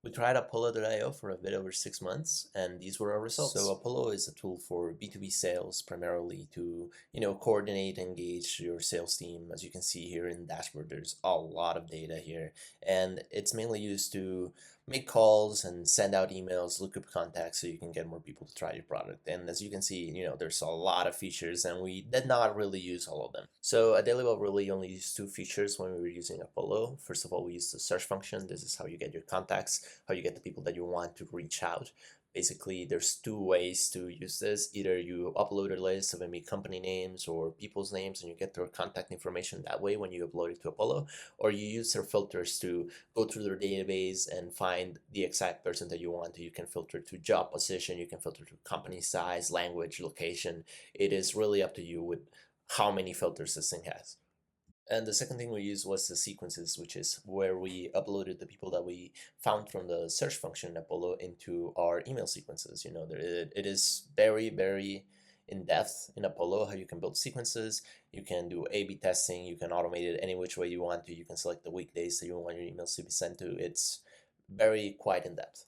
We tried Apollo.io for a bit over 6 months, and these were our results. So Apollo is a tool for B2B sales, primarily to, coordinate, engage your sales team. As you can see here in the dashboard, there's a lot of data here, and it's mainly used to make calls and send out emails, look up contacts so you can get more people to try your product. And as you can see, there's a lot of features, and we did not really use all of them. So at Dailywell really only used two features when we were using Apollo. First of all, we used the search function. This is how you get your contacts, how you get the people that you want to reach out. Basically, there's two ways to use this. Either you upload a list of maybe company names or people's names and you get their contact information that way when you upload it to Apollo, or you use their filters to go through their database and find the exact person that you want. You can filter to job position, you can filter to company size, language, location. It is really up to you with how many filters this thing has. And the second thing we used was the sequences, which is where we uploaded the people that we found from the search function in Apollo into our email sequences. It is very, very in depth in Apollo how you can build sequences. You can do A/B testing. You can automate it any which way you want to. You can select the weekdays that you want your emails to be sent to. It's very quite in depth.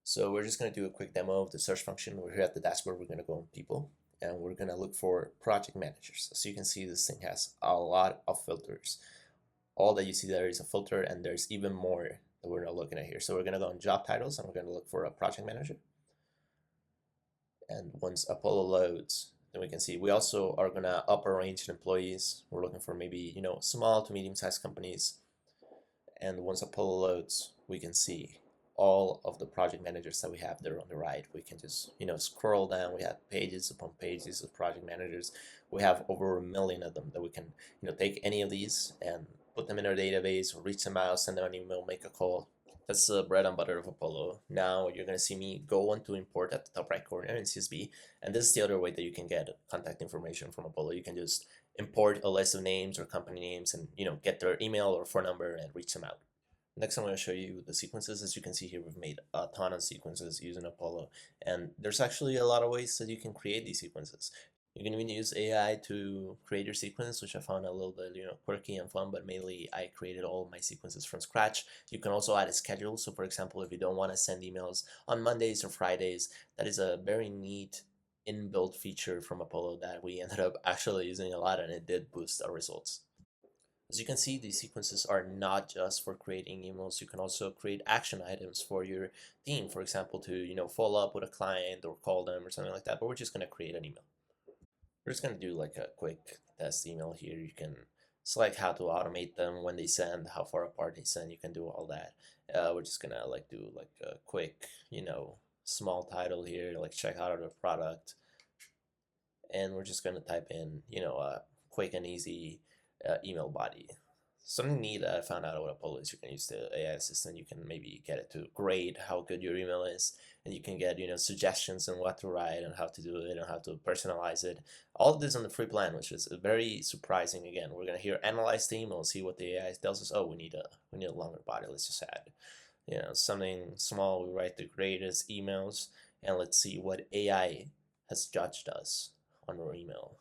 So we're just going to do a quick demo of the search function. We're here at the dashboard. We're going to go on people and we're going to look for project managers. So you can see this thing has a lot of filters. All that you see there is a filter, and there's even more that we're not looking at here. So we're going to go on job titles and we're going to look for a project manager. And once Apollo loads, then we can see we also are going to upper range employees. We're looking for maybe, small to medium-sized companies. And once Apollo loads, we can see all of the project managers that we have there on the right. We can just, scroll down. We have pages upon pages of project managers. We have over 1 million of them that we can, take any of these and put them in our database, or reach them out, send them an email, make a call. That's the bread and butter of Apollo. Now you're going to see me go on to import at the top right corner in CSV. And this is the other way that you can get contact information from Apollo. You can just import a list of names or company names and get their email or phone number and reach them out. Next, I'm going to show you the sequences. As you can see here, we've made a ton of sequences using Apollo, and there's actually a lot of ways that you can create these sequences. You can even use AI to create your sequence, which I found a little bit, quirky and fun, but mainly I created all of my sequences from scratch. You can also add a schedule. So for example, if you don't want to send emails on Mondays or Fridays, that is a very neat inbuilt feature from Apollo that we ended up actually using a lot, and it did boost our results. As you can see, these sequences are not just for creating emails. You can also create action items for your team, for example, to follow up with a client or call them or something like that. But we're just going to create an email. We're just going to do like a quick test email here. You can select how to automate them, when they send, how far apart they send. You can do all that. We're just going to do like a quick, small title here, like check out the product. And we're just going to type in, a quick and easy email body. Something neat that I found out about Apollo is you can use the AI assistant. You can maybe get it to grade how good your email is, and you can get suggestions on what to write and how to do it and how to personalize it. All of this on the free plan, which is very surprising. Again, we're gonna here analyze the email, see what the AI tells us. Oh, we need a longer body. Let's just add something small. We write the greatest emails, and let's see what AI has judged us on our email.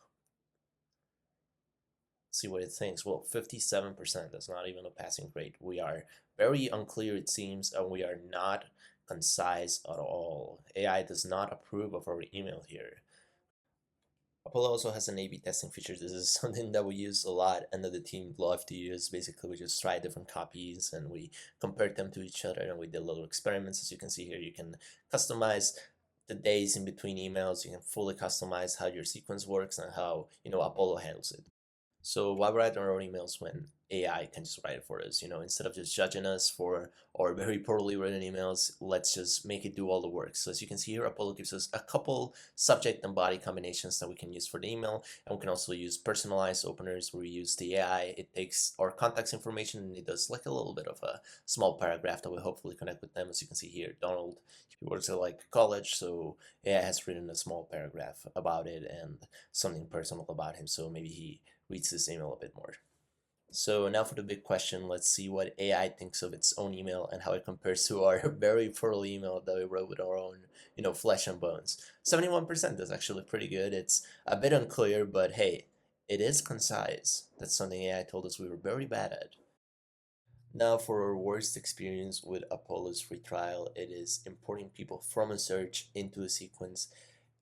See what it thinks. Well, 57%, that's not even a passing grade. We are very unclear, it seems, and we are not concise at all. AI does not approve of our email here. Apollo also has an A/B testing feature. This is something that we use a lot and that the team love to use. Basically, we just try different copies and we compared them to each other, and we did little experiments. As you can see here, you can customize the days in between emails. You can fully customize how your sequence works and how Apollo handles it. So why write our own emails when AI can just write it for us? Instead of just judging us for our very poorly written emails, let's just make it do all the work. So as you can see here, Apollo gives us a couple subject and body combinations that we can use for the email. And we can also use personalized openers where we use the AI. It takes our contacts information and it does like a little bit of a small paragraph that will hopefully connect with them. As you can see here, Donald, he works at like college, so AI has written a small paragraph about it and something personal about him. So maybe he reads this email a bit more. So now for the big question, let's see what AI thinks of its own email and how it compares to our very poorly email that we wrote with our own, flesh and bones. 71% is actually pretty good. It's a bit unclear, but hey, it is concise. That's something AI told us we were very bad at. Now, for our worst experience with Apollo's free trial, it is importing people from a search into a sequence.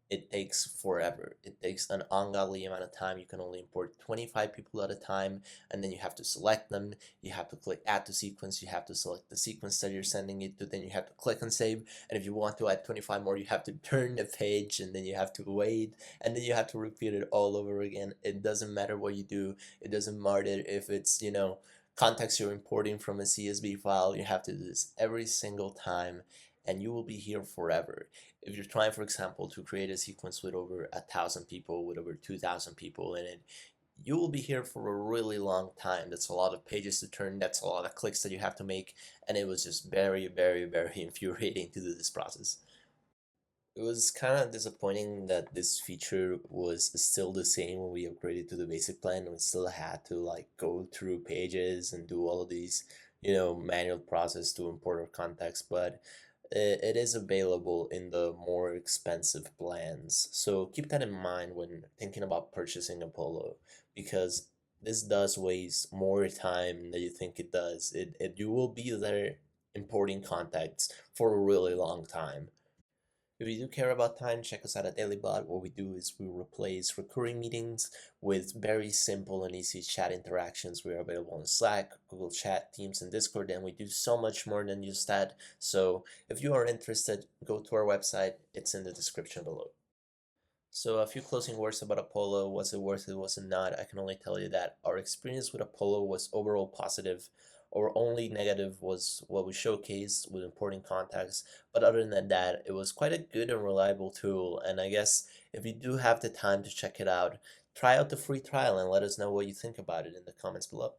It takes forever. It takes an ungodly amount of time. You can only import 25 people at a time, and then you have to select them. You have to click add to sequence. You have to select the sequence that you're sending it to. Then you have to click on save. And if you want to add 25 more, you have to turn the page, and then you have to wait, and then you have to repeat it all over again. It doesn't matter what you do. It doesn't matter if it's, context you're importing from a CSV file. You have to do this every single time, and you will be here forever. If you're trying, for example, to create a sequence with over 1,000 people, with over 2,000 people in it, you will be here for a really long time. That's a lot of pages to turn. That's a lot of clicks that you have to make. And it was just very, very, very infuriating to do this process. It was kind of disappointing that this feature was still the same when we upgraded to the basic plan. We still had to like go through pages and do all of these, manual process to import our context, but it is available in the more expensive plans. So keep that in mind when thinking about purchasing Apollo, because this does waste more time than you think it does. You will be there importing contacts for a really long time. If you do care about time, check us out at DailyBot. What we do is we replace recurring meetings with very simple and easy chat interactions. We are available on Slack, Google Chat, Teams, and Discord, and we do so much more than just that. So if you are interested, go to our website. It's in the description below. So a few closing words about Apollo. Was it worth it? Was it not? I can only tell you that our experience with Apollo was overall positive. Our only negative was what we showcased with importing contacts. But other than that, it was quite a good and reliable tool. And I guess if you do have the time to check it out, try out the free trial and let us know what you think about it in the comments below.